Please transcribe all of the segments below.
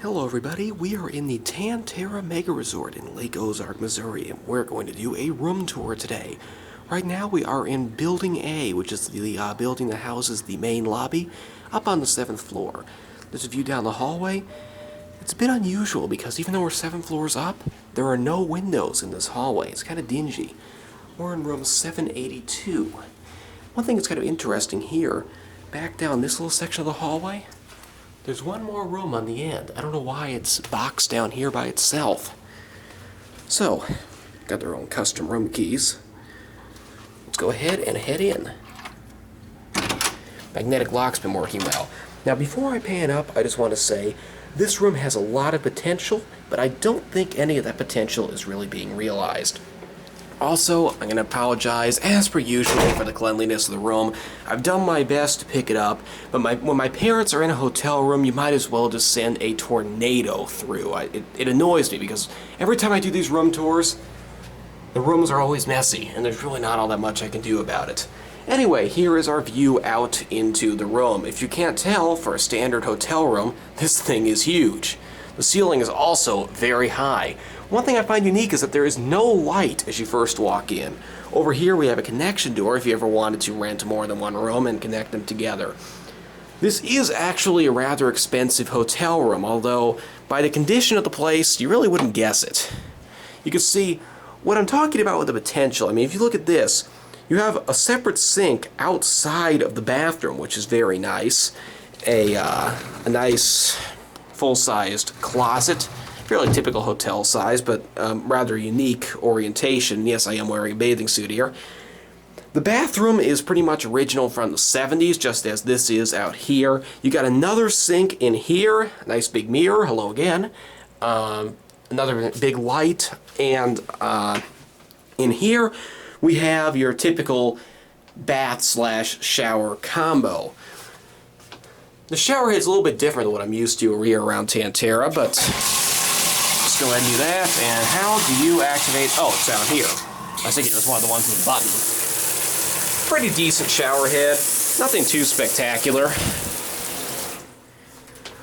Hello everybody, we are in the Tan-Tara Mega Resort in Lake Ozark, Missouri, and we're going to do a room tour today. Right now we are in Building A, which is the building that houses the main lobby, up on the 7th floor. There's a view down the hallway. It's a bit unusual because even though we're 7 floors up, there are no windows in this hallway. It's kind of dingy. We're in room 782. One thing that's kind of interesting here, back down this little section of the hallway, there's one more room on the end. I don't know why it's boxed down here by itself. So, got their own custom room keys. Let's go ahead and head in. Magnetic lock's been working well. Now, before I pan up, I just want to say, this room has a lot of potential, but I don't think any of that potential is really being realized. Also, I'm going to apologize, as per usual, for the cleanliness of the room. I've done my best to pick it up, but when my parents are in a hotel room, you might as well just send a tornado through. It annoys me because every time I do these room tours, the rooms are always messy, and there's really not all that much I can do about it. Anyway, here is our view out into the room. If you can't tell, for a standard hotel room, this thing is huge. The ceiling is also very high. One thing I find unique is that there is no light as you first walk in. Over here we have a connection door if you ever wanted to rent more than one room and connect them together. This is actually a rather expensive hotel room, although by the condition of the place, you really wouldn't guess it. You can see what I'm talking about with the potential. I mean, if you look at this, you have a separate sink outside of the bathroom, which is very nice. A nice full-sized closet. Fairly typical hotel size, but rather unique orientation. Yes, I am wearing a bathing suit here. The bathroom is pretty much original from the 70s, just as this is out here. You got another sink in here, nice big mirror, hello again. Another big light, and in here we have your typical bath/shower combo. The shower head's a little bit different than what I'm used to here around Tan-Tara, but let's go ahead and do that. And how do you activate? Oh, it's down here. I was thinking it was one of the ones with a button. Pretty decent shower head. Nothing too spectacular.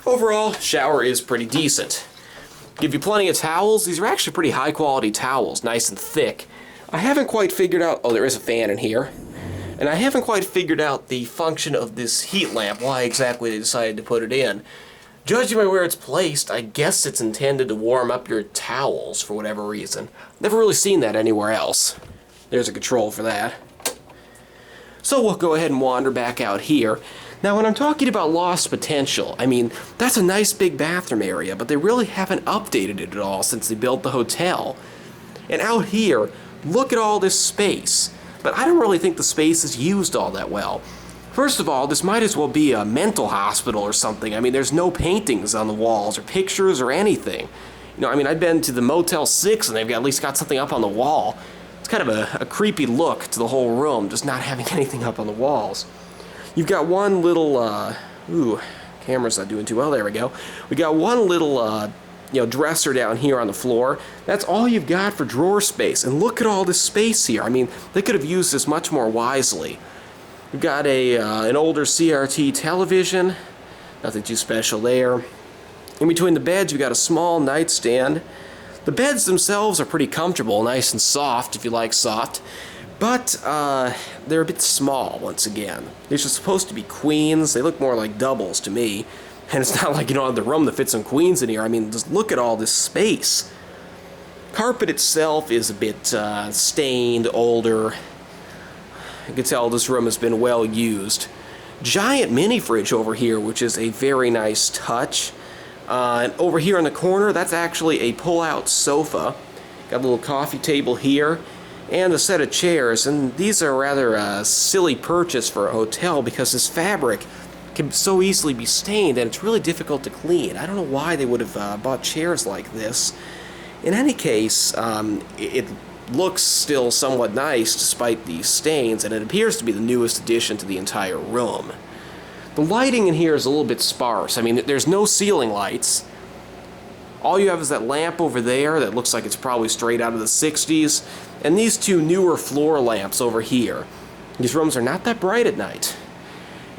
Overall, shower is pretty decent. Give you plenty of towels. These are actually pretty high quality towels, nice and thick. I haven't quite figured out, oh, there is a fan in here. And I haven't quite figured out the function of this heat lamp, why exactly they decided to put it in. Judging by where it's placed, I guess it's intended to warm up your towels for whatever reason. Never really seen that anywhere else. There's a control for that. So we'll go ahead and wander back out here. Now when I'm talking about lost potential, I mean, that's a nice big bathroom area, but they really haven't updated it at all since they built the hotel. And out here, look at all this space. But I don't really think the space is used all that well. First of all, this might as well be a mental hospital or something. I mean, there's no paintings on the walls or pictures or anything. You know, I mean, I've been to the Motel 6 and they've at least got something up on the wall. It's kind of a creepy look to the whole room, just not having anything up on the walls. You've got one little, camera's not doing too well, there we go. We got one little, dresser down here on the floor. That's all you've got for drawer space. And look at all this space here. I mean, they could have used this much more wisely. We've got an older CRT television. Nothing too special there. In between the beds, we've got a small nightstand. The beds themselves are pretty comfortable, nice and soft if you like soft. But they're a bit small, once again. They're just supposed to be queens. They look more like doubles to me. And it's not like you don't have the room to fit some queens in here. I mean, just look at all this space. Carpet itself is a bit stained, older. You can tell this room has been well used. Giant mini fridge over here, which is a very nice touch. And over here in the corner, that's actually a pull-out sofa. Got a little coffee table here, and a set of chairs. And these are rather a silly purchase for a hotel because this fabric can so easily be stained and it's really difficult to clean. I don't know why they would have bought chairs like this. In any case, it looks still somewhat nice despite these stains, and it appears to be the newest addition to the entire room. The lighting in here is a little bit sparse. I mean, there's no ceiling lights. All you have is that lamp over there that looks like it's probably straight out of the 60s, and these two newer floor lamps over here. These rooms are not that bright at night.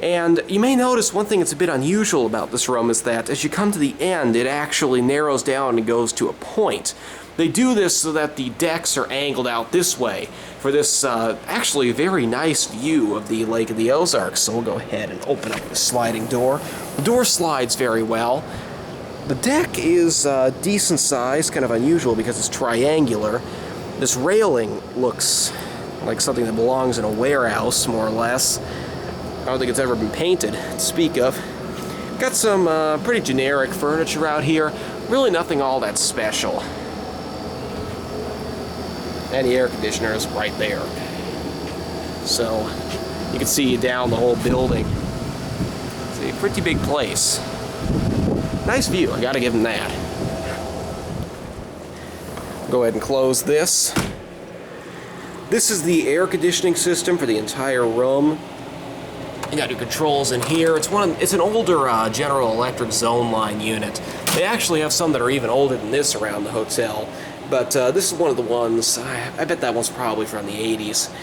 And you may notice one thing that's a bit unusual about this room is that as you come to the end, it actually narrows down and goes to a point. They do this so that the decks are angled out this way for this actually very nice view of the Lake of the Ozarks. So we'll go ahead and open up the sliding door. The door slides very well. The deck is decent size, kind of unusual because it's triangular. This railing looks like something that belongs in a warehouse, more or less. I don't think it's ever been painted to speak of. Got some pretty generic furniture out here. Really nothing all that special. And the air conditioner is right there. So you can see down the whole building. It's a pretty big place. Nice view, I gotta give them that. Go ahead and close this. This is the air conditioning system for the entire room. You got your controls in here. It's an older General Electric Zone Line unit. They actually have some that are even older than this around the hotel. But this is one of the ones, I bet that one's probably from the 80s.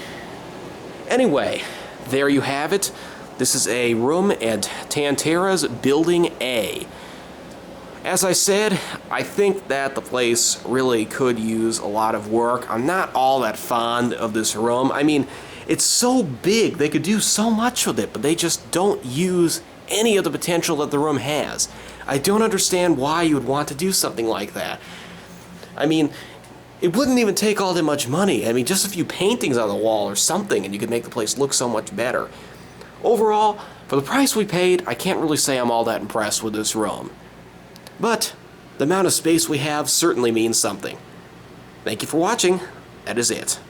Anyway, there you have it. This is a room at Tanterra's Building A. As I said, I think that the place really could use a lot of work. I'm not all that fond of this room. I mean, it's so big, they could do so much with it, but they just don't use any of the potential that the room has. I don't understand why you would want to do something like that. I mean, it wouldn't even take all that much money. I mean, just a few paintings on the wall or something, and you could make the place look so much better. Overall, for the price we paid, I can't really say I'm all that impressed with this room. But the amount of space we have certainly means something. Thank you for watching. That is it.